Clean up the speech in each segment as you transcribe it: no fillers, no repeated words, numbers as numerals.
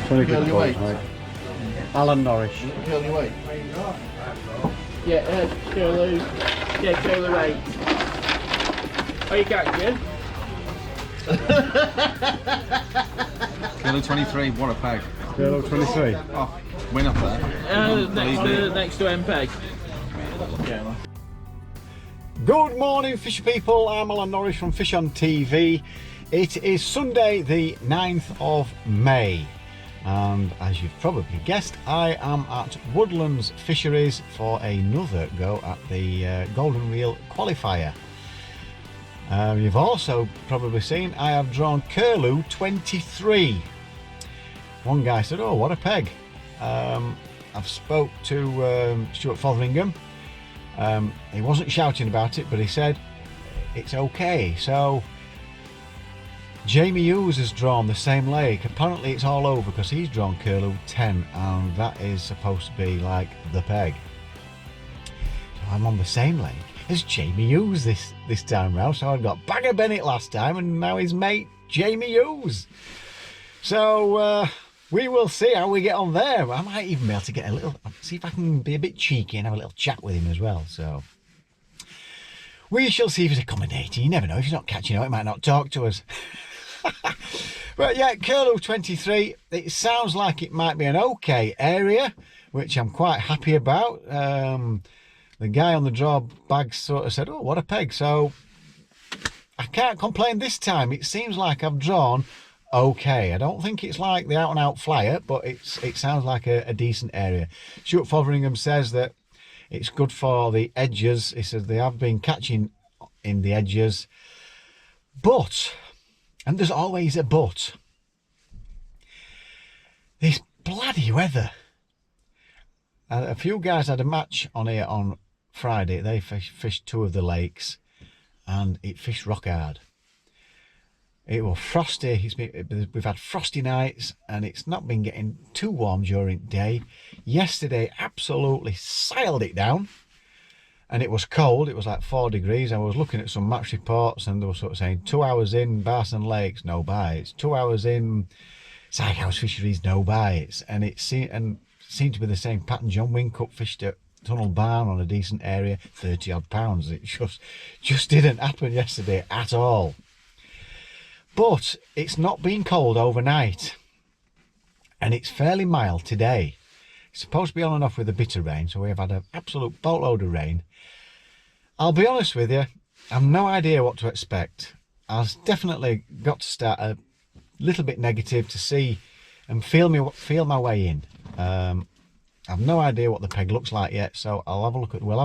20 Curl quid your quote, weight. mate. Alan Norris. Curl your weight. Yeah, Cerlew. Yeah, Cerlew 8. Oh, you got it, Kilo 23, what a peg. Kilo 23. Oh, win up there. Next to MPEG. Good morning, fish people. I'm Alan Norris from FishOn TV. It is Sunday the 9th of May. And as you've probably guessed, I am at Woodlands Fisheries for another go at the Golden Reel Qualifier. You've also probably seen I have drawn Cerlew 23. One guy said, oh, what a peg. I've spoke to Stuart Fotheringham. He wasn't shouting about it, but he said it's okay. So Jamie Hughes has drawn the same lake. Apparently it's all over because he's drawn Cerlew 10, and that is supposed to be like the peg. So I'm on the same lake as Jamie Hughes this time round. So I got Bagger Bennett last time, and now his mate Jamie Hughes. So we will see how we get on there. I might even be able to get a little, see if I can be a bit cheeky and have a little chat with him as well. So we shall see if he's accommodating. You never know, if he's not catching out, he might not talk to us. But yeah, Cerlew 23, it sounds like it might be an okay area, which I'm quite happy about. The guy on the draw bag sort of said, oh, what a peg. So I can't complain this time. It seems like I've drawn okay. I don't think it's like the out and out flyer, but it sounds like a decent area. Stuart Fotheringham says that it's good for the edges. He says they have been catching in the edges, but, and there's always a but, this bloody weather. A few guys had a match on here on Friday. They fished two of the lakes and it fished rock hard. It was frosty. We've had frosty nights and it's not been getting too warm during the day. Yesterday absolutely sailed it down and it was cold. It was like 4 degrees. I was looking at some match reports and they were sort of saying 2 hours in Barson Lakes, no bites. 2 hours in Sykehouse Fisheries, no bites. And it seemed to be the same pattern. John Wincup fished at Tunnel Barn on a decent area, 30 odd pounds. It just didn't happen yesterday at all. But it's not been cold overnight and it's fairly mild today. It's supposed to be on and off with a bit of rain, so we've had an absolute boatload of rain. I'll be honest with you, I've no idea what to expect. I've definitely got to start a little bit negative to see and feel my way in. I've no idea what the peg looks like yet, so we'll have a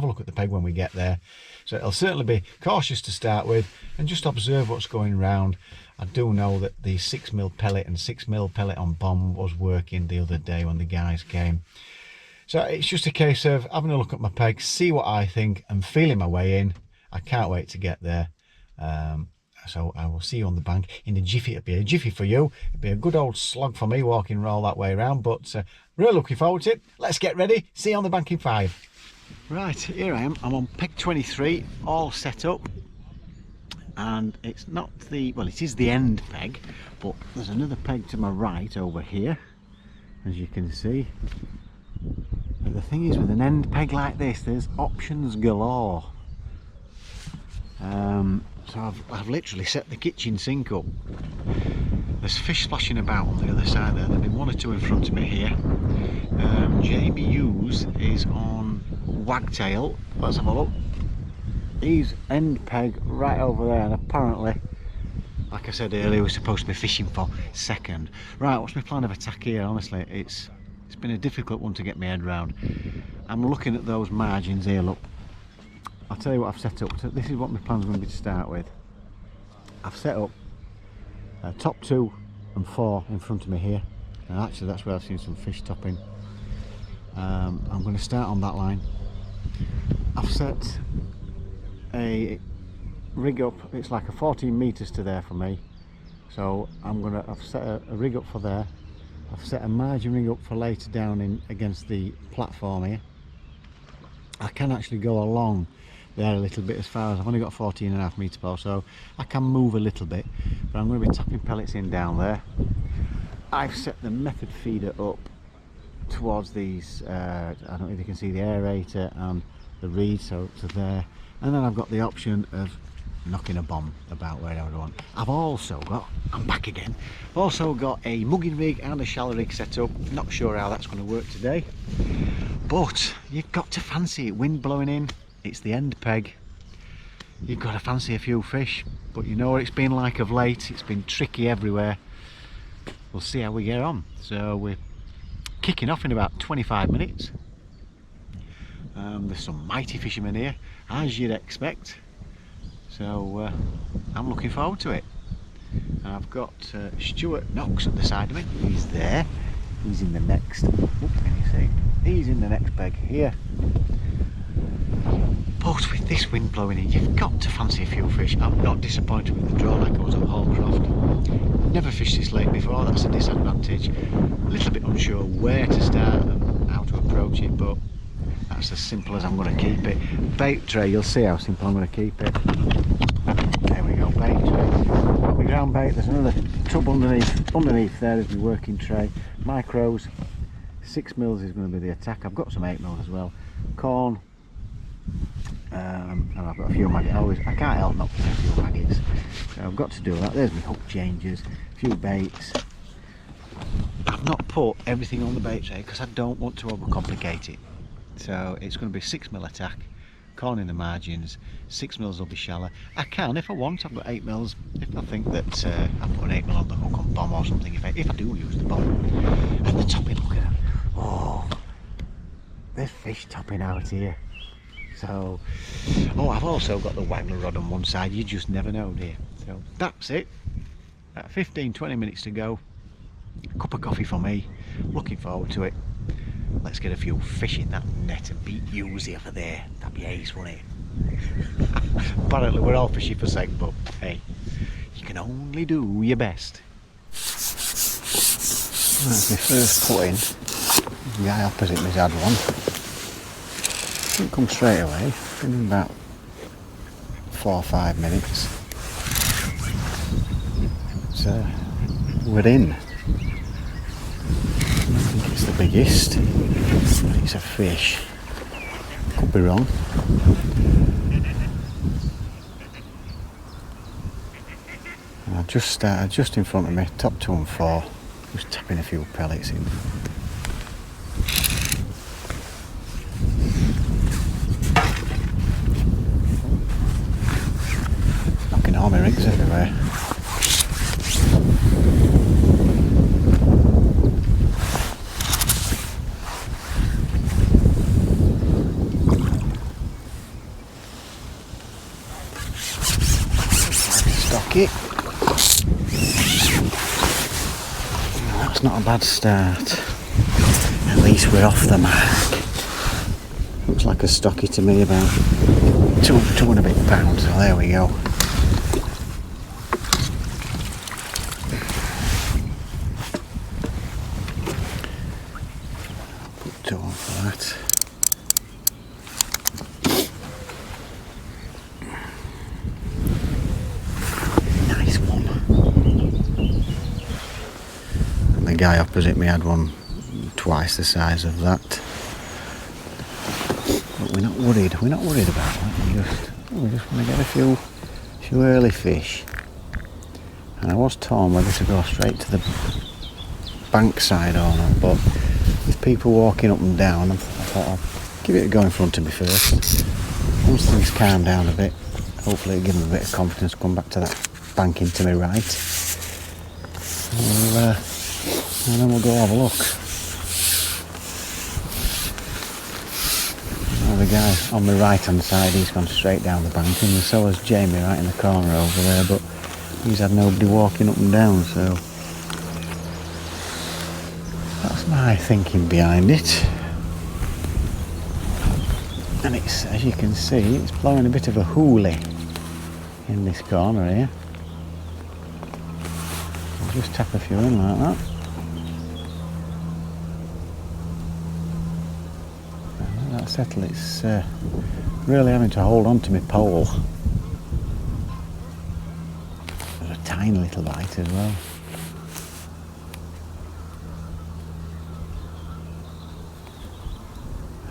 look at the peg when we get there. So it'll certainly be cautious to start with and just observe what's going around. I do know that the 6mm pellet and 6mm pellet on bomb was working the other day when the guys came. So it's just a case of having a look at my peg, see what I think and feeling my way in. I can't wait to get there. So I will see you on the bank in a jiffy. It'll be a jiffy for you. It'll be a good old slog for me walking all that way around, but really looking forward to it. Let's get ready. See you on the bank in 5. Right, here I am. I'm on peg 23, all set up. And it's not the, well, it is the end peg, but there's another peg to my right over here, as you can see. And the thing is, with an end peg like this, there's options galore. So I've literally set the kitchen sink up. There's fish splashing about on the other side there. There've been 1 or 2 in front of me here. Jamie Hughes is on wagtail. Let's have a look. He's end peg right over there, and apparently, like I said earlier, we're supposed to be fishing for second. Right, what's my plan of attack here? Honestly, it's been a difficult one to get my head round. I'm looking at those margins here, look. I'll tell you what I've set up. So this is what my plan's going to be to start with. I've set up top 2 and 4 in front of me here, and actually that's where I've seen some fish topping. I'm going to start on that line. I've set a rig up. It's like a 14 meters to there for me, so I've set a rig up for there. I've set a margin rig up for later down in against the platform here. I can actually go along there a little bit as far as I've only got 14.5 meter pole, so I can move a little bit, but I'm going to be tapping pellets in down there. I've set the method feeder up towards these, I don't know if you can see the aerator and the reed, so to there, and then I've got the option of knocking a bomb about wherever I want. I've also got, I'm back again, I've also got a mugging rig and a shallow rig set up. Not sure how that's going to work today, but you've got to fancy it. Wind blowing in, it's the end peg, you've got to fancy a few fish, but you know what it's been like of late, it's been tricky everywhere. We'll see how we get on. So we're kicking off in about 25 minutes. There's some mighty fishermen here, as you'd expect, so I'm looking forward to it. And I've got Stuart Knox at the side of me. He's there, he's in the next, can you see? He's in the next peg here. But with this wind blowing in, you've got to fancy a few fish. I'm not disappointed with the draw like I was at Hallcroft. Never fished this lake before, that's a disadvantage. A little bit unsure where to start and how to approach it, but that's as simple as I'm going to keep it. Bait tray, you'll see how simple I'm going to keep it. There we go, bait tray. Got my ground bait, there's another tub underneath there, there's my working tray. Micros, 6mm is going to be the attack. I've got some 8mm as well. Corn, and I've got a few maggots. I can't help not putting a few maggots, so I've got to do that. There's my hook changes, a few baits. I've not put everything on the bait tray because I don't want to overcomplicate it. So it's going to be 6mm attack, corn in the margins, 6mm will be shallow. I can, if I want, I've got 8mm. If I think that I put an 8mm on the hook on bomb or something, if I do use the bomb. And the topping, look at them. Oh, there's fish topping out here. So, oh, I've also got the waggler rod on one side, you just never know, dear. So that's it. 15-20 minutes to go. Cup of coffee for me. Looking forward to it. Let's get a few fish in that net and beat Yuzi over there. That'd be ace, wouldn't it? Apparently we're all fishy for sake, but hey, you can only do your best. That's my first put in. The guy opposite me's had one. Didn't come straight away. Been in about 4 or 5 minutes. So we're in. I think it's the biggest, but it's a fish. Could be wrong. And I just started just in front of me, top 2 and 4, just tapping a few pellets in. Knocking all my rigs everywhere. It. That's not a bad start. At least we're off the mark. Looks like a stocky to me, about 2 and a bit pounds. So there we go. Put 2 on for that. The guy opposite me had one twice the size of that, but we're not worried about that. We just want to get a few early fish. And I was torn whether to go straight to the bank side or not, but with people walking up and down, I thought I'll give it a go in front of me first. Once things calm down a bit, hopefully it'll give them a bit of confidence to come back to that banking to my right. And then we'll go have a look. Well, the guy on the right hand side, he's gone straight down the bank, and so has Jamie right in the corner over there, but he's had nobody walking up and down, so that's my thinking behind it. And it's, as you can see, it's blowing a bit of a hoolie in this corner here. I'll just tap a few in like that. That settle, it's really having to hold on to my pole. There's a tiny little bite as well.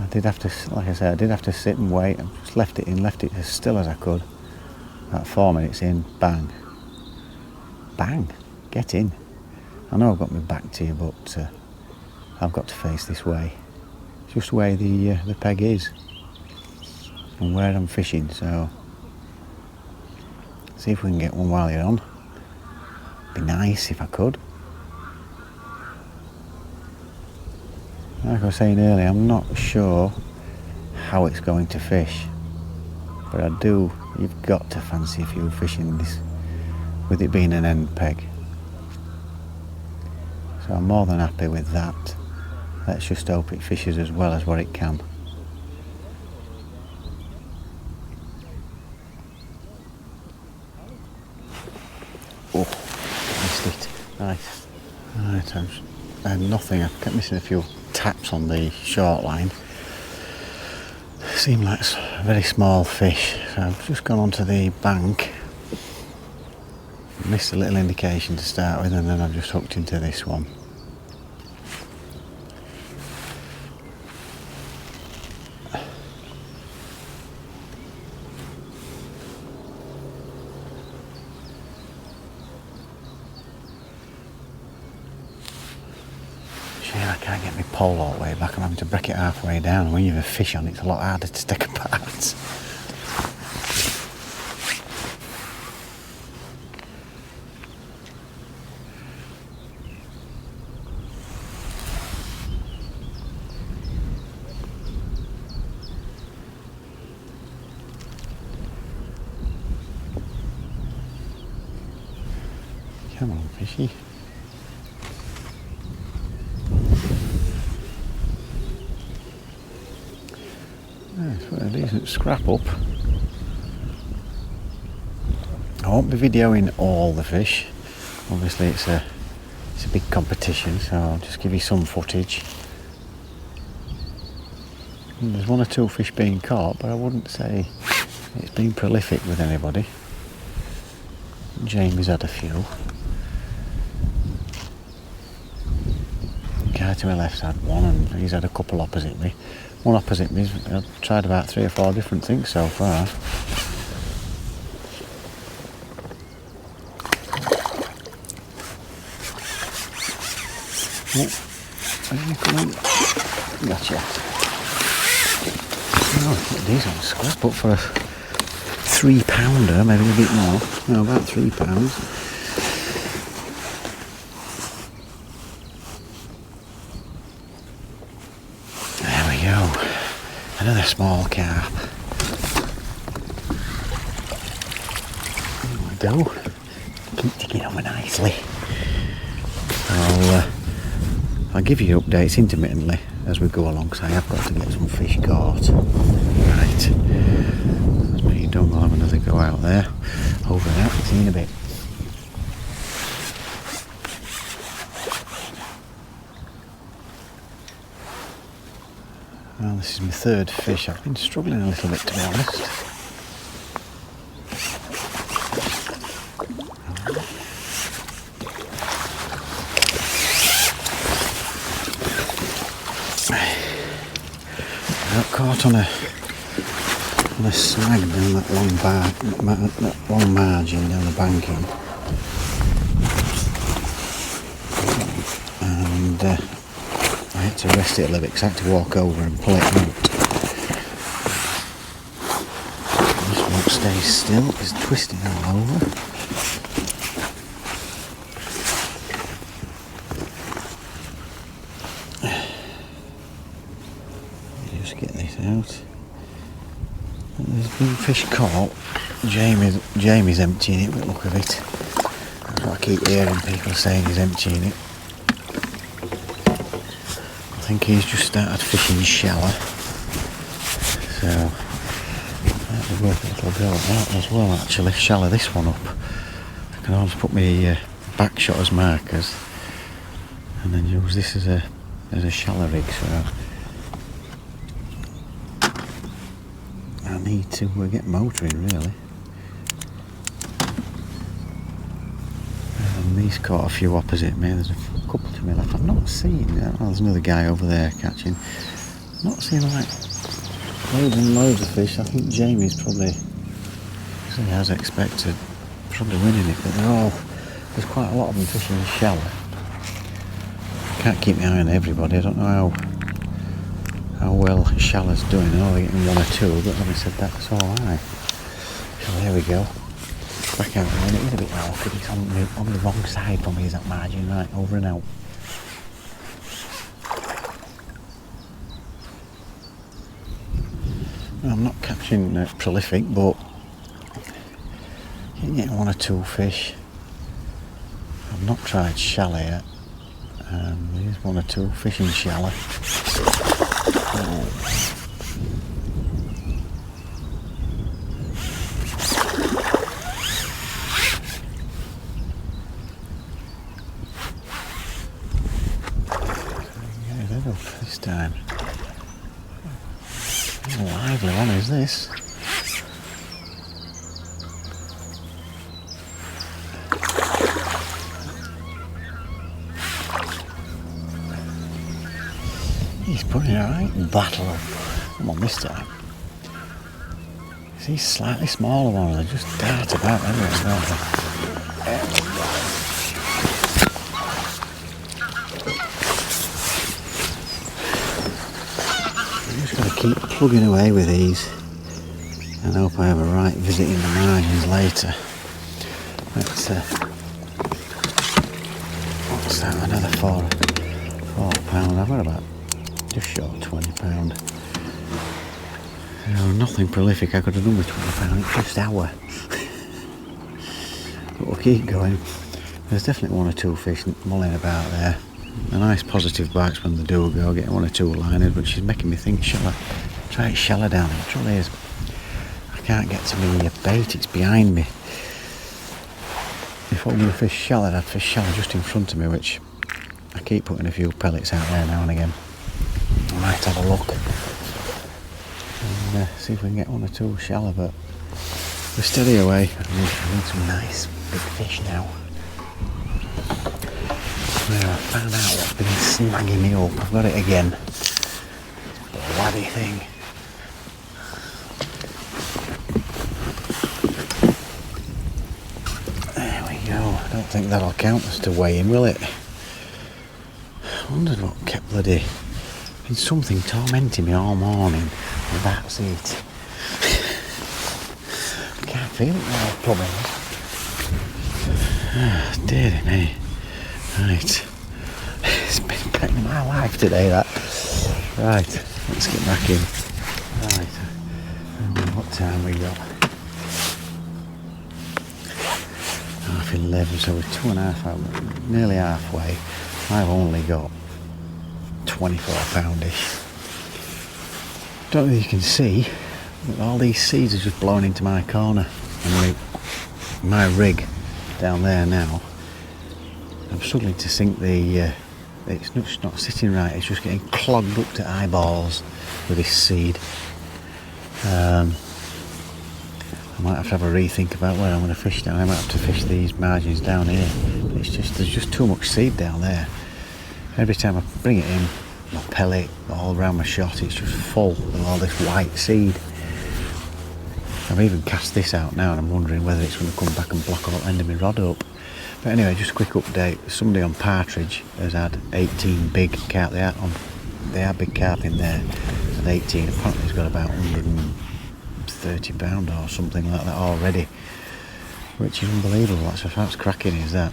did have to, like I said, I did have to sit and wait. I just left it as still as I could. About 4 minutes in, bang. Bang! Get in. I know I've got my back to you, but I've got to face this way. It's just the way the peg is and where I'm fishing, so see if we can get one while you're on. Be nice if I could. Like I was saying earlier, I'm not sure how it's going to fish, but you've got to fancy a few fishing this, with it being an end peg. So I'm more than happy with that. Let's just hope it fishes as well as what it can. Oh, missed it. Right, I had nothing. I kept missing a few taps on the short line. Seemed like a very small fish, so I've just gone onto the bank. Missed a little indication to start with, and then I've just hooked into this one. I can't get my pole all the way back. I'm having to break it halfway down. When you have a fish on, it's a lot harder to take apart. Come on, fishy. It's a decent scrap up. I won't be videoing all the fish. Obviously it's a big competition, so I'll just give you some footage. And there's 1 or 2 fish being caught, but I wouldn't say it's been prolific with anybody. Jamie's had a few. The guy to my left's had one, and he's had a couple opposite me. One opposite me, I've tried about 3 or 4 different things so far. Oh, are you coming? Gotcha. Oh, decent scrap up for a 3-pounder, maybe a bit more. No, about 3 pounds. There we go. Another small carp. There we go. Keep ticking over nicely. I'll give you updates intermittently as we go along, because I have got to get some fish caught. Right. That's me done. I'll have another go out there. Over and out. See you in a bit. Well, this is my 3rd fish. I've been struggling a little bit, to be honest. I got caught on a snag down that long margin down the banking, and I had to rest it a little bit because I had to walk over and pull it out. This won't stay still, it's twisting all over. Just get this out. There's been fish caught. Jamie's emptying it, but look at it. That's what I keep hearing people saying, he's emptying it. I think he's just started fishing shallow, so that would worth a little go at that as well, actually. Shallow this one up. I can always put my back shot as markers and then use this as a shallow rig, so I need to get motoring really. And he's caught a few opposite me. There's a couple to me left. I've not seen. Oh, there's another guy over there catching. Not seeing like loads and loads of fish. I think Jamie's probably, as he has expected, probably winning it, but there's quite a lot of them fishing shallow. Can't keep my eye on everybody. I don't know how well shallow's doing. I know they're getting one or two, but having said that, it's alright. So there we go. Back out there, and it is a bit awkward. It's on the wrong side for me, is that margin, right, over and out. I'm not catching prolific, but you can get one or two fish. I've not tried shallow yet. There's one or two fishing shallow. Oh. Get it up this time. A lively one is this. He's putting a right battle up. Come on, this time. These slightly smaller ones, they just dart about everywhere, don't they? I'm just going to keep plugging away with these and hope I have a right visit in the margins later. What's that? Another £4 pound. I've got about just short of £20. Nothing prolific I could have done with £20. It's just hour. But we'll keep going. There's definitely one or two fish mulling about there. A nice positive bites when they do go, getting one or two liners, which is making me think, shall I try it shallow down there? The trouble is, I can't get to my bait, it's behind me. If I were going to fish shallow, I'd fish shallow just in front of me, which I keep putting a few pellets out there now and again. I might have a look and see if we can get one or two shallow, but we're steady away. I need some nice big fish now. Where I found out what's been snagging me up. I've got it again. Bloody thing. There we go. I don't think that'll count as to weighing, will it? I wondered what kept bloody... Been something tormenting me all morning, and that's it. I can't feel it now, probably. Ah, dearie me. Right. It's been back in my life today, that. Right, let's get back in. Right. What time we got? 11:30, so we're 2.5 hours, nearly halfway. I've only got 24 poundish. Don't know if you can see, but all these seeds are just blowing into my corner and my rig down there now. I'm struggling to sink the it's just not sitting right, it's just getting clogged up to eyeballs with this seed. I might have to have a rethink about where I'm going to fish down. I might have to fish these margins down here. It's just, there's just too much seed down there. Every time I bring it in, my pellet all around my shot, it's just full of all this white seed. I've even cast this out now and I'm wondering whether it's going to come back and block all end of my rod up. But anyway, just a quick update. Somebody on Partridge has had 18 big carp. They are big carp in there at 18. Apparently he's got about 130 pound or something like that already, which is unbelievable. That's cracking, is that?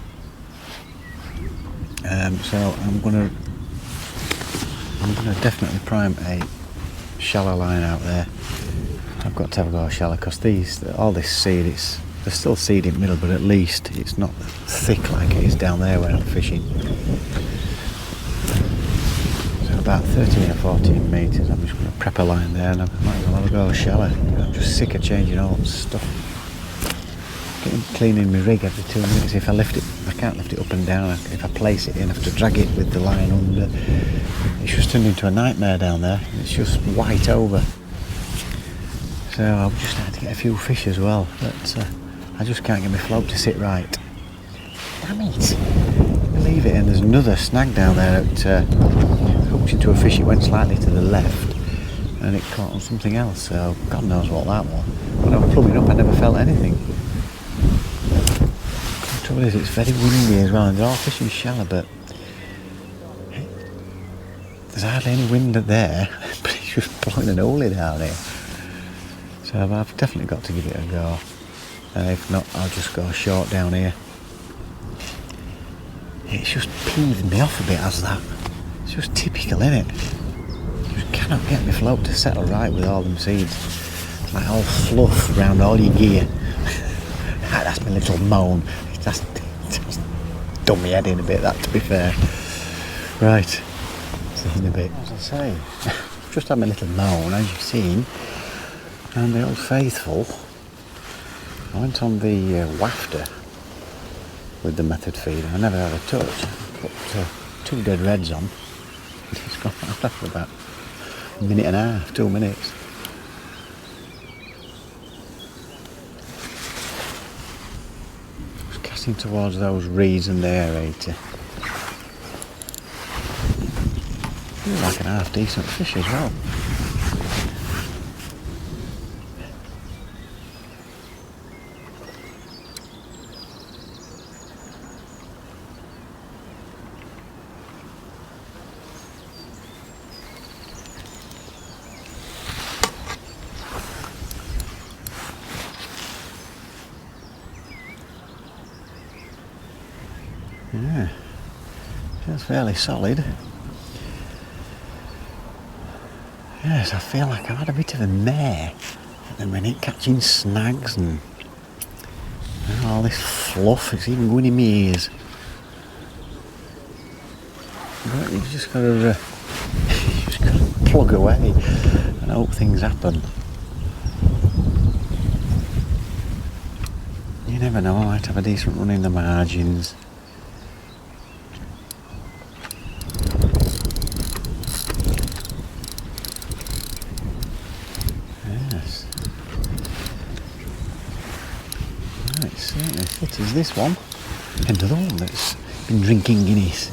So I'm gonna definitely prime a shallow line out there. I've got to have a go shallow because all this seed, there's still seed in the middle, but at least it's not thick like it is down there where I'm fishing. So about 13 or 14 metres, I'm just going to prep a line there and I might as well have a go shallow. I'm just sick of changing all the stuff. Cleaning my rig every 2 minutes. If I lift it, I can't lift it up and down. If I place it in, I have to drag it with the line under. It's just turned into a nightmare down there. It's just white over. So I'll just have to get a few fish as well, but I just can't get my float to sit right. Damn it! Leave it in. There's another snag down there that hooked into a fish. It went slightly to the left. and it caught on something else, so God knows what that was. When I was plumbing up, I never felt anything. The trouble is, it's very windy as well, and they're all fishing shallow, but there's hardly any wind there, but it's just blowing an hole down here. So I've definitely got to give it a go. If not, I'll just go short down here. It's just peeving me off a bit as that. It's just typical, isn't it? Just cannot get my float to settle right with all them seeds. It's like all fluff around all your gear. That's my little moan. That's done my head in a bit, that, to be fair. Right, see you in a bit. As I say, just had my little moan, as you've seen. And the old faithful, I went on the wafter with the method feeder. I never had a touch. Put 2 dead reds on. It's gone after about a minute and a half, 2 minutes. Just casting towards those reeds and the aerator. Feels like an half decent fish as well. Yeah, feels fairly solid. Yes, I feel like I've had a bit of a mare at the minute, catching snags and all this fluff. It's even going in my ears. But you've just got to plug away and hope things happen. You never know, I might have a decent run in the margins. Certainly fit as this one. Another one that's been drinking Guinness.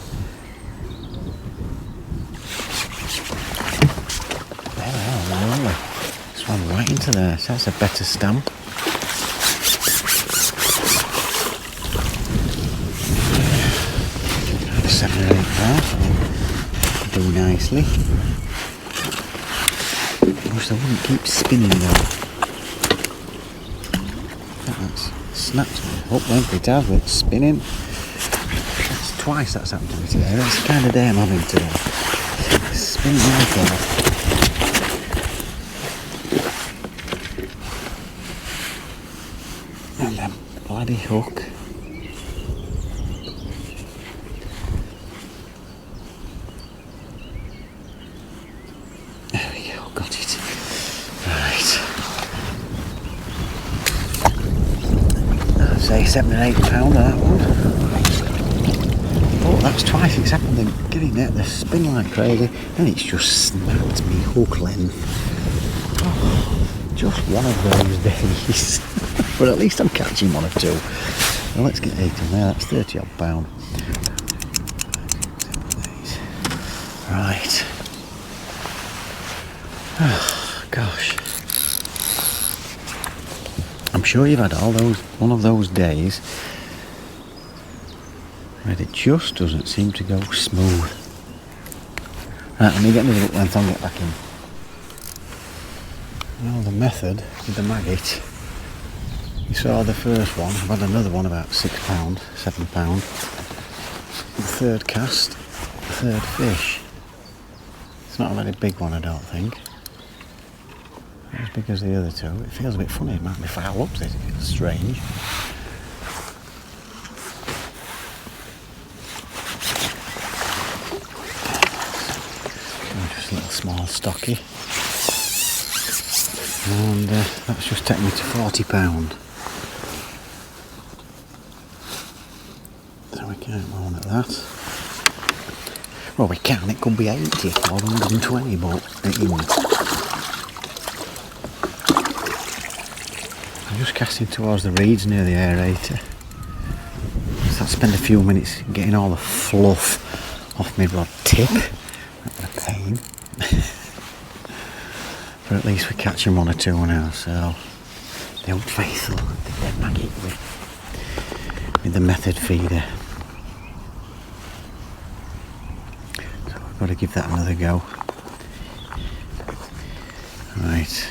There we are, lovely. This one right into there, so that's a better stamp. Yeah. 7 or 8 pounds. Do nicely. I wish they wouldn't keep spinning though. That's snapped me up, won't it, has, with spinning. That's twice that's happened to me today. That's the kind of day I'm having today. Spinning like that. And then bloody hook. There we go, got it. Right. Say 7 or 8 pound that one. Oh, that's twice it's happened. Then getting it, they spin like crazy, and it's just snapped me hook length. Oh, just one of those days. But at least I'm catching 1 or 2. Well, let's get 8 in there. That's 30 odd pound. Right. Oh, gosh. I'm sure you've had one of those days where it just doesn't seem to go smooth. Right, let me get my hook length on, get back in. Well, the method with the maggot, you saw the first one. I've had another one about £6, £7. The third cast, the third fish. It's not a very big one, I don't think. As big as the other 2. It feels a bit funny. It might be foul up, this. It feels strange. Just a little small stocky. And that's just taken me to £40. So we can't moan at that. Well, we can. It could be 80 or 120, but it isn't. I'm just casting towards the reeds near the aerator. So I spend a few minutes getting all the fluff off my rod tip. That's a pain. But at least we're catching 1 or 2 now, so the old faithful, the dead maggot with the method feeder. So I've got to give that another go. Right.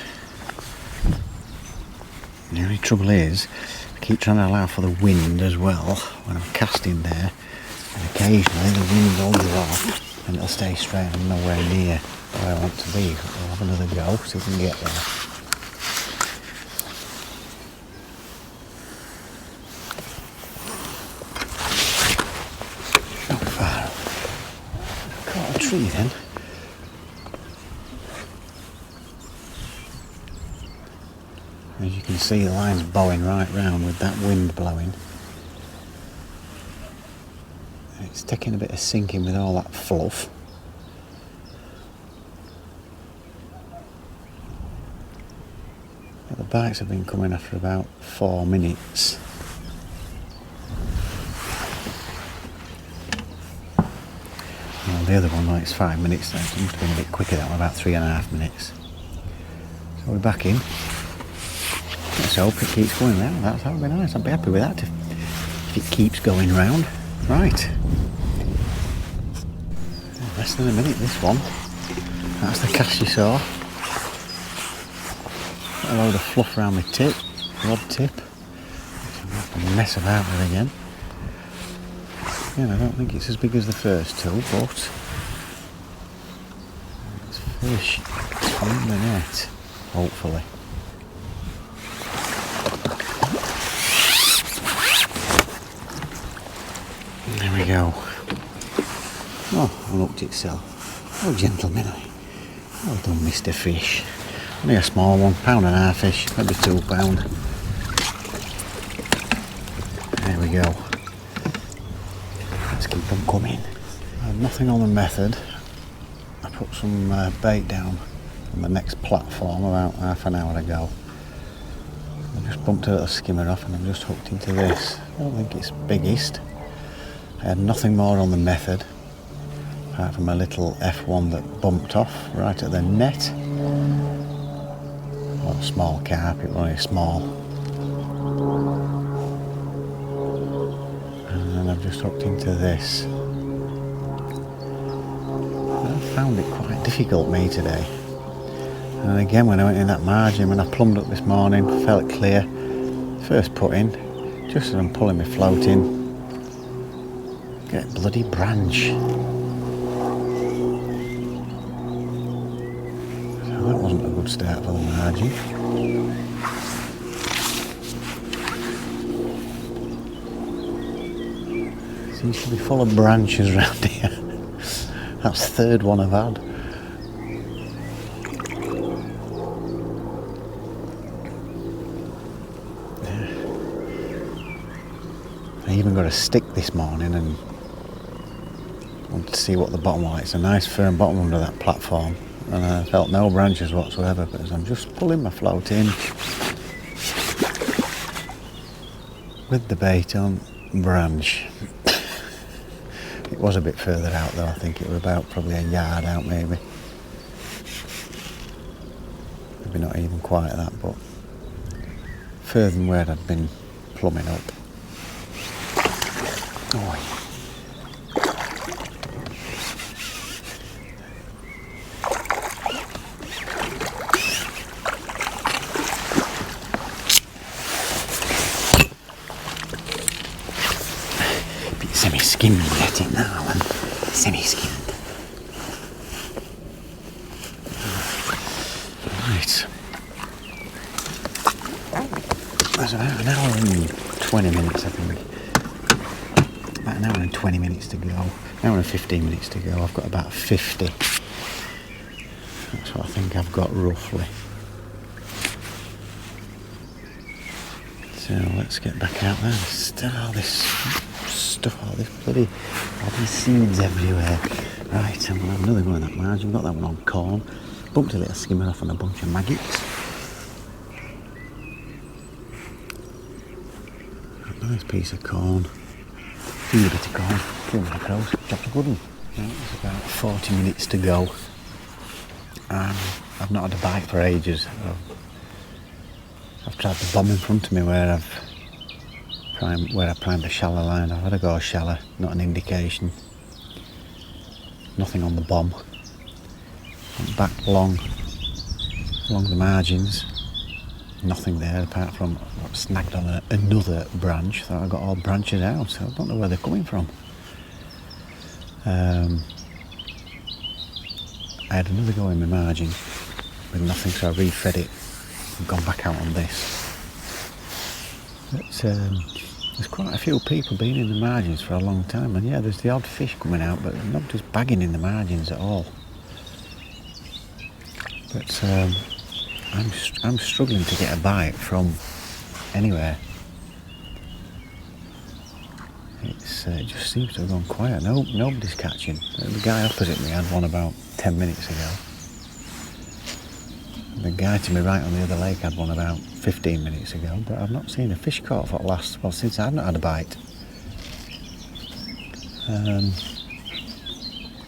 The only trouble is, I keep trying to allow for the wind as well when I'm casting there, and occasionally the wind holds off and it'll stay straight and nowhere near where I want to be. I'll have another go, see if we can get there. Not far. Caught a tree then. As you can see, the line's bowing right round with that wind blowing. It's taking a bit of sinking with all that fluff. But the bites have been coming after about 4 minutes. Well, the other one, like, it's 5 minutes, so it must have been a bit quicker, that one, about 3.5 minutes. So we're back in. Let's hope it keeps going round. That would be nice. I'd be happy with that if it keeps going round. Right. Less than a minute, this one. That's the cast you saw. Got a load of fluff around my tip, rod tip. I'm going to have to mess about with again. Yeah, I don't think it's as big as the first two, but it's fish in the net, hopefully. There we go. Oh, unhooked itself. Oh, gentleman. Well done, Mr. Fish. Only a small one, £1.5-ish, maybe £2. There we go. Let's keep them coming. I had nothing on the method. I put some bait down on the next platform about half an hour ago. I just bumped a little skimmer off and I've just hooked into this. I don't think it's biggest. I had nothing more on the method, apart from a little F1 that bumped off right at the net. Not a small carp, it was only small. And then I've just hooked into this. I found it quite difficult, me, today. And again, when I went in that margin, when I plumbed up this morning, felt clear. First put in, just as I'm pulling my float in, get a bloody branch. So that wasn't a good start for the margin. Seems to be full of branches around here. That's the third one I've had. I even got a stick this morning and wanted to see what the bottom was. It's a nice firm bottom under that platform, and I felt no branches whatsoever because I'm just pulling my float in with the bait on branch. It was a bit further out though. I think it was about probably a yard out, maybe not even quite that, but further than where I'd been plumbing up. Oh, bit semi-skimmed yet it now, and semi-skimmed. Right. There's about an hour and 20 minutes, I think. About an hour and 20 minutes to go. An hour and 15 minutes to go. I've got about 50. That's what I think I've got roughly. So let's get back out there. There's still all this stuff, all these seeds everywhere. Right, I'm gonna have another go in that margin. Got that one on corn. Bumped a little skimmer off on a bunch of maggots. A nice piece of corn. A bit of corn. Few crows. Chopped a good one. Right, it's about 40 minutes to go. And I've not had a bite for ages. I've tried the bomb in front of me where I primed a shallow line. I've had a go shallow, not an indication. Nothing on the bomb. Went back along the margins. Nothing there apart from what snagged on another branch. Thought I got all branches out, so I don't know where they're coming from. I had another go in my margin with nothing, so I refed it and gone back out on this. But there's quite a few people been in the margins for a long time, and yeah, there's the odd fish coming out, but nobody's bagging in the margins at all. But I'm struggling to get a bite from anywhere. It just seems to have gone quiet. Nobody's catching. The guy opposite me had one about 10 minutes ago. The guy to my right on the other lake had one about 15 minutes ago, but I've not seen a fish caught for since I've not had a bite.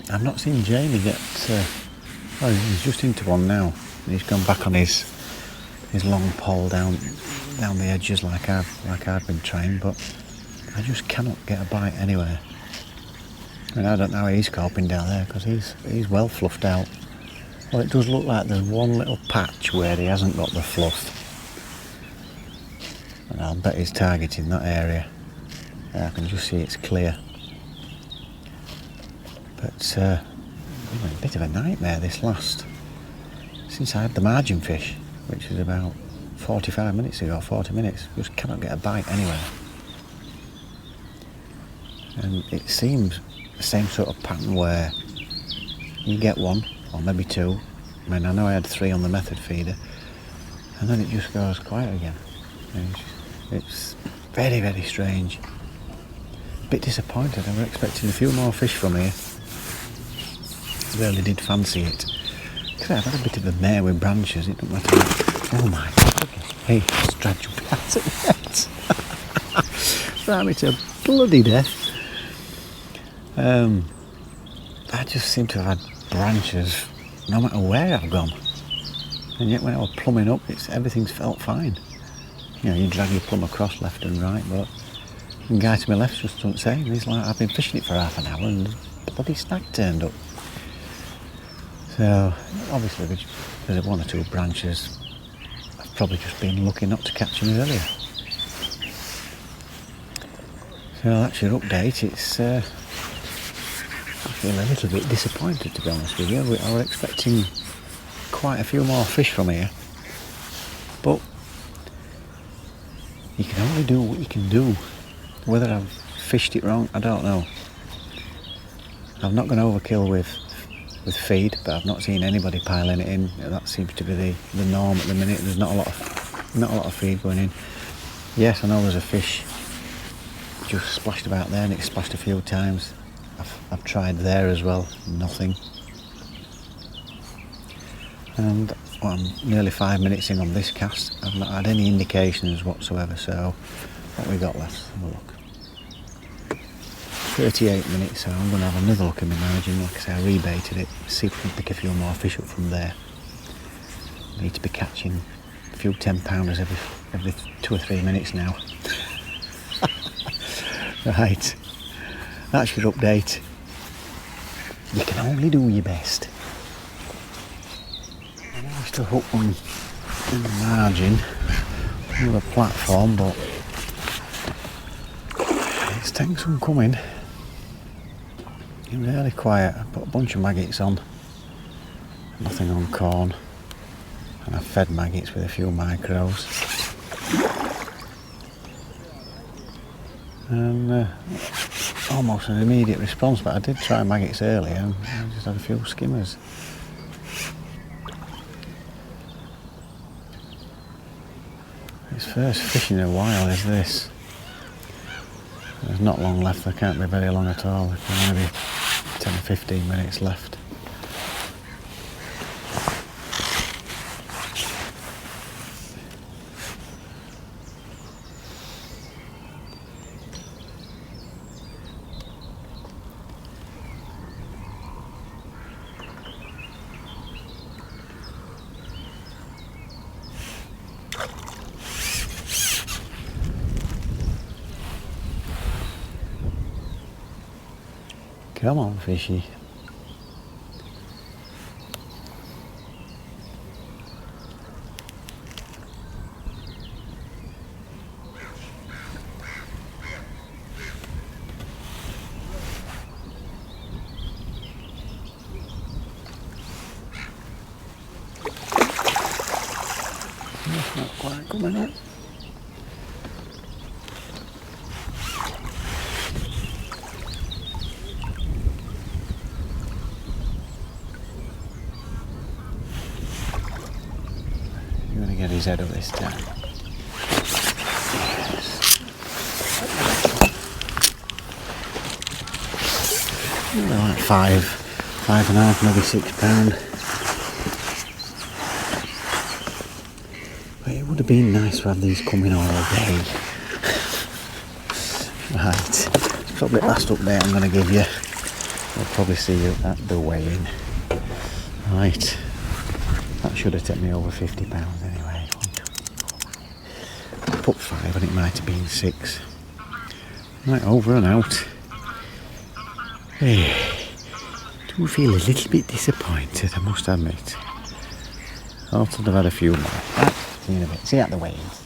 I've not seen Jamie get, he's just into one now. He's gone back on his long pole down the edges like I've been trying, but I just cannot get a bite anywhere. And I don't know how he's coping down there because he's well fluffed out. Well, it does look like there's one little patch where he hasn't got the fluff. And I'll bet he's targeting that area. I can just see it's clear. But it's a bit of a nightmare this last. Since I had the margin fish, which is about 45 minutes ago, 40 minutes, just cannot get a bite anywhere. And it seems the same sort of pattern where you get one, or maybe two. I mean, I know I had 3 on the method feeder, and then it just goes quiet again. It's very, very strange. A bit disappointed. I was expecting a few more fish from here. I really did fancy it. Because I've had a bit of a mare with branches, it doesn't matter. Oh my God. Hey, it's dragged jumping out at the net. Ram it to bloody death. I just seem to have had branches no matter where I've gone. And yet when I was plumbing up, everything's felt fine. You know, you drag your plumb across left and right, but the guy to my left just doesn't say. And he's like, I've been fishing it for half an hour and a bloody snag turned up. So, obviously there's 1 or 2 branches. I've probably just been lucky not to catch them earlier. So that's your update. I feel a little bit disappointed, to be honest with you. I was expecting quite a few more fish from here. But you can only do what you can do. Whether I've fished it wrong, I don't know. I've not gone overkill with feed, but I've not seen anybody piling it in. That seems to be the norm at the minute. There's not a lot of feed going in. Yes, I know there's a fish just splashed about there, and it splashed a few times. I've tried there as well, nothing. And I'm nearly 5 minutes in on this cast. I've not had any indications whatsoever, so what we got left? Have a look. 38 minutes, so I'm going to have another look in my margin. Like I say, I rebaited it, see if we can pick a few more fish up from there. Need to be catching a few 10-pounders every 2 or 3 minutes now. Right, that's your update. You can only do your best. I managed to hook one in the margin on the platform, but it's taking some coming. It's really quiet. I put a bunch of maggots on, nothing on corn, and I fed maggots with a few micros. And almost an immediate response, but I did try maggots earlier and I just had a few skimmers. It's first fish in a while is this. There's not long left, there can't be very long at all. There's maybe 10 or 15 minutes left. Come on, fishy. That's not quite coming in. You're going to get his head up this time. They're like 5.5, maybe £6. But it would have been nice to have these coming all day. Right, it's probably the last update I'm going to give you. I'll probably see you at the weigh-in. Right, that should have taken me over £50 anyway. I put 5 and it might have been 6. Right, over and out. Hey, do feel a little bit disappointed, I must admit. I thought I've had a few more. Right, see you in a bit. See you at the weigh-ins.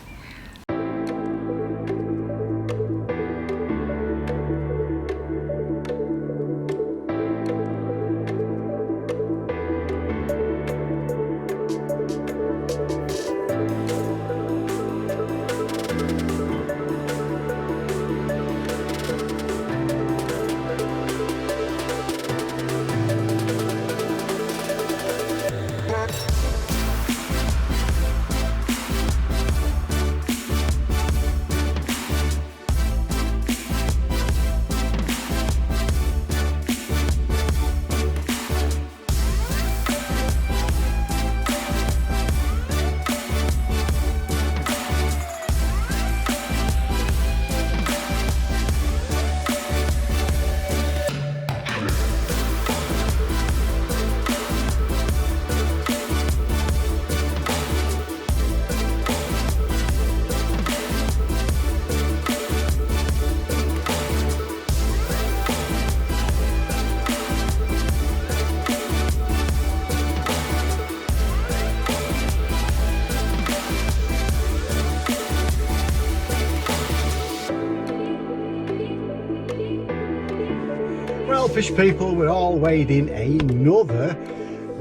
Well, fish people, we're all weighed in another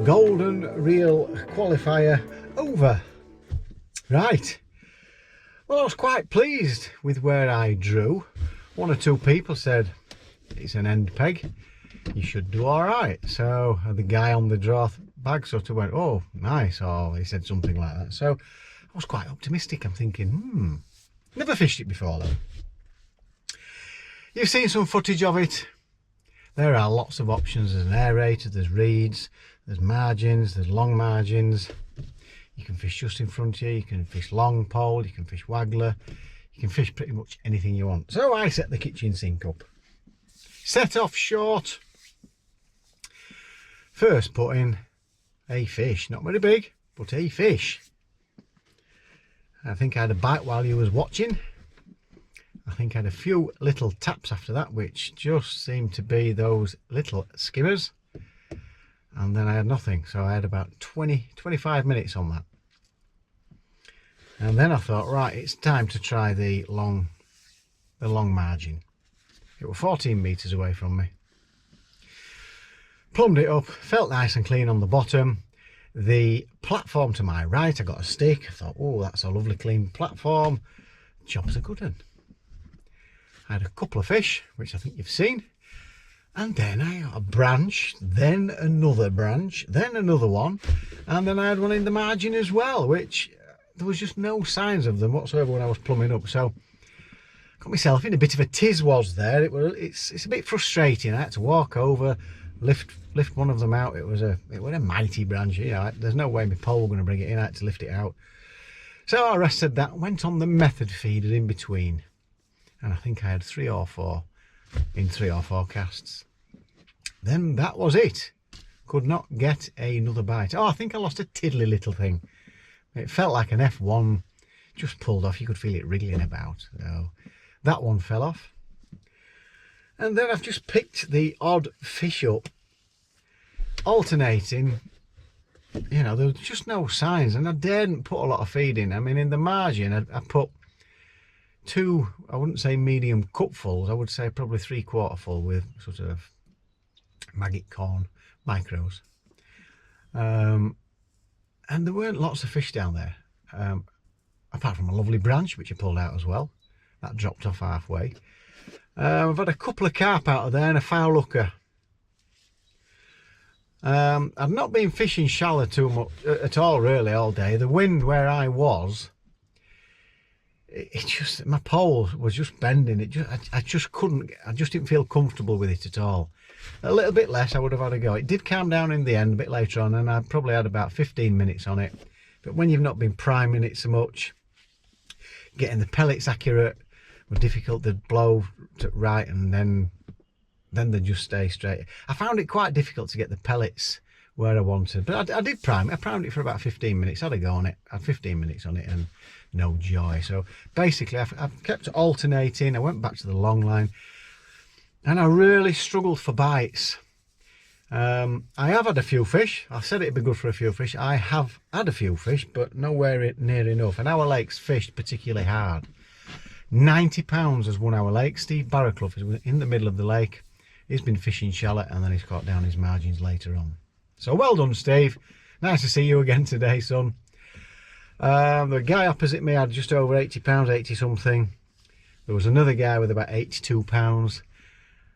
golden reel qualifier over. Right, well, I was quite pleased with where I drew. One or two people said it's an end peg, you should do all right. So the guy on the draw bag sort of went, oh nice, or he said something like that. So I was quite optimistic. I'm thinking, never fished it before though. You've seen some footage of it. There are lots of options. There's an aerator, there's reeds, there's margins, there's long margins. You can fish just in front of you, you can fish long pole, you can fish waggler, you can fish pretty much anything you want. So I set the kitchen sink up. Set off short. First put in a fish, not very big, but a fish. I think I had a bite while you was watching. I think I had a few little taps after that, which just seemed to be those little skimmers. And then I had nothing. So I had about 25 minutes on that. And then I thought, right, it's time to try the long margin. It was 14 metres away from me. Plumbed it up, felt nice and clean on the bottom. The platform to my right, I got a stick. I thought, oh, that's a lovely clean platform. Job's a good one. I had a couple of fish, which I think you've seen, and then I got a branch, then another branch, then another one, and then I had one in the margin as well, which there was just no signs of them whatsoever when I was plumbing up. So got myself in a bit of a tiz was there. It's a bit frustrating. I had to walk over, lift one of them out. It was a mighty branch, you know. There's no way my pole was going to bring it in. I had to lift it out. So I rested that, went on the method feeder in between. And I think I had 3 or 4 in 3 or 4 casts. Then that was it. Could not get another bite. Oh, I think I lost a tiddly little thing. It felt like an F1 just pulled off. You could feel it wriggling about. So that one fell off. And then I've just picked the odd fish up, alternating. You know, there was just no signs, and I daren't put a lot of feed in. I mean, in the margin, I put 2, I wouldn't say medium cupfuls, I would say probably 3/4 full with sort of maggot corn micros. And there weren't lots of fish down there, apart from a lovely branch which I pulled out as well. That dropped off halfway. I've had a couple of carp out of there and a foul hooker. I've not been fishing shallow too much at all really all day. The wind where I was, it just, my pole was just bending. I just didn't feel comfortable with it at all. A little bit less I would have had a go. It did calm down in the end a bit later on, and I probably had about 15 minutes on it. But when you've not been priming it so much, getting the pellets accurate was difficult. They'd blow to right, and then they just stay straight. I found it quite difficult to get the pellets where I wanted, but I did prime it. I primed it for about 15 minutes. I had a go on it. I had 15 minutes on it and no joy. So basically I've kept alternating. I went back to the long line and I really struggled for bites. I have had a few fish. I said it'd be good for a few fish. I have had a few fish, but nowhere near enough. And our lake's fished particularly hard. 90 pounds has won our lake. Steve Barraclough is in the middle of the lake. He's been fishing shallow, and then he's caught down his margins later on. So well done, Steve. Nice to see you again today, son. The guy opposite me had just over 80 pounds, 80 something. There was another guy with about 82 pounds.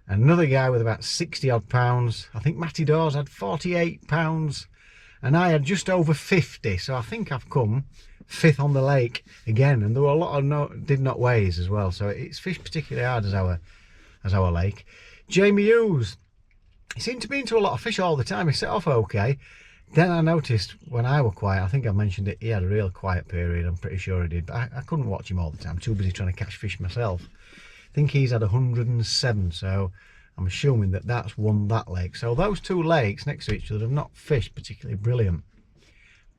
Another guy with about 60 odd pounds. I think Matty Dawes had 48 pounds. And I had just over 50. So I think I've come 5th on the lake again. And there were a lot of did not weighs as well. So it's fished particularly hard as our lake. Jamie Hughes, he seemed to be into a lot of fish all the time. He set off okay. Then I noticed when I were quiet, I think I mentioned it, he had a real quiet period. I'm pretty sure he did, but I couldn't watch him all the time. Too busy trying to catch fish myself. I think he's had 107, so I'm assuming that that's won that lake. So those two lakes next to each other have not fished particularly brilliant.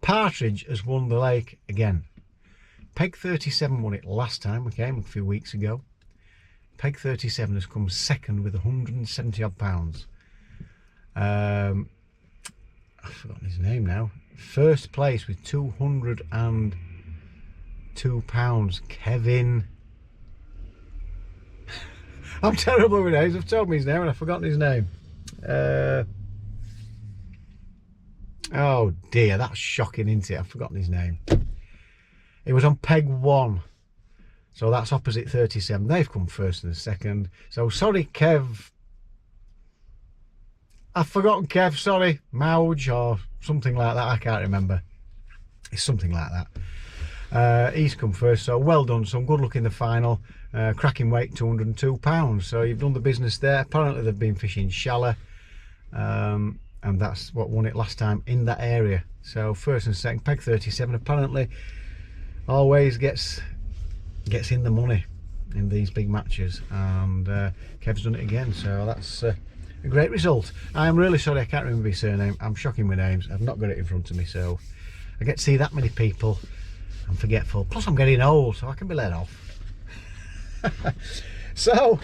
Partridge has won the lake again. Peg 37 won it last time we came a few weeks ago. Peg 37 has come second with 170 odd pounds. I've forgotten his name now. First place with 202 pounds, Kevin. I'm terrible with names. I've told me his name and I've forgotten his name. Oh dear, that's shocking, isn't it? I've forgotten his name. It was on peg 1. So that's opposite 37. They've come first and second. So sorry, Kev. I've forgotten Kev, sorry. Mauge or something like that. I can't remember. It's something like that. He's come first, so well done. Some good luck in the final. Cracking weight, 202 pounds. So you've done the business there. Apparently they've been fishing shallow. And that's what won it last time in that area. So first and second, peg 37 apparently always gets in the money in these big matches, and Kev's done it again, so that's a great result. I'm really sorry I can't remember his surname. I'm shocking with names. I've not got it in front of me, so I get to see that many people. I'm forgetful, plus I'm getting old, so I can be let off. So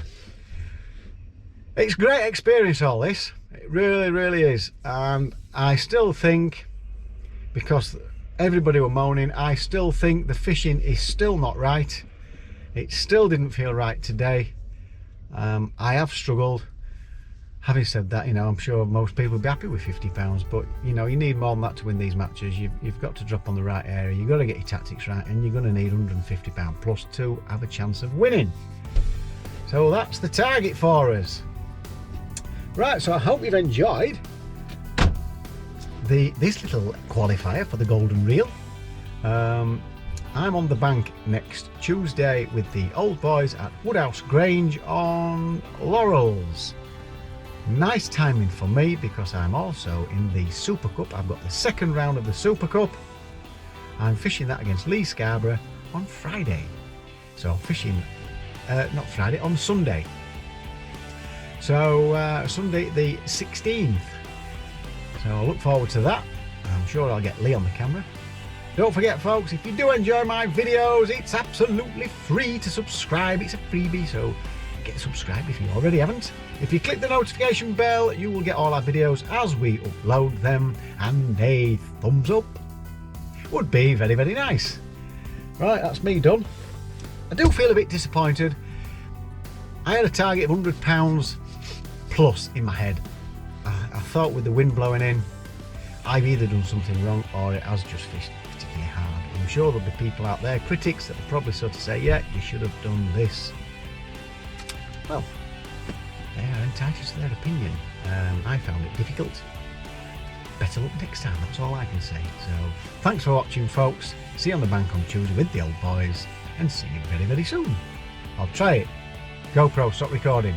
it's great experience, all this. It really is. And I still think, because everybody were moaning, I still think the fishing is still not right. It still didn't feel right today. I have struggled. Having said that, you know, I'm sure most people would be happy with £50, but you know, you need more than that to win these matches. You've got to drop on the right area, you've got to get your tactics right, and you're going to need £150 plus to have a chance of winning. So that's the target for us. Right, so I hope you've enjoyed this little qualifier for the golden reel. I'm on the bank next Tuesday with the old boys at Woodhouse Grange on Laurels. Nice timing for me because I'm also in the Super Cup. I've got the second round of the Super Cup. I'm fishing that against Lee Scarborough on Friday. So I'm fishing, not Friday, on Sunday. So Sunday the 16th. So I look forward to that. I'm sure I'll get Lee on the camera. Don't forget, folks, if you do enjoy my videos, it's absolutely free to subscribe. It's a freebie, so get subscribed if you already haven't. If you click the notification bell, you will get all our videos as we upload them, and a thumbs up would be very, very nice. Right, that's me done. I do feel a bit disappointed. I had a target of £100 plus in my head. I thought with the wind blowing in, I've either done something wrong or it has just fished particularly hard. I'm sure there'll be people out there, critics, that will probably sort of say, yeah, you should have done this. Well, they are entitled to their opinion. I found it difficult. Better luck next time, that's all I can say. So, thanks for watching, folks. See you on the bank on Tuesday with the old boys, and see you very, very soon. I'll try it. GoPro, stop recording.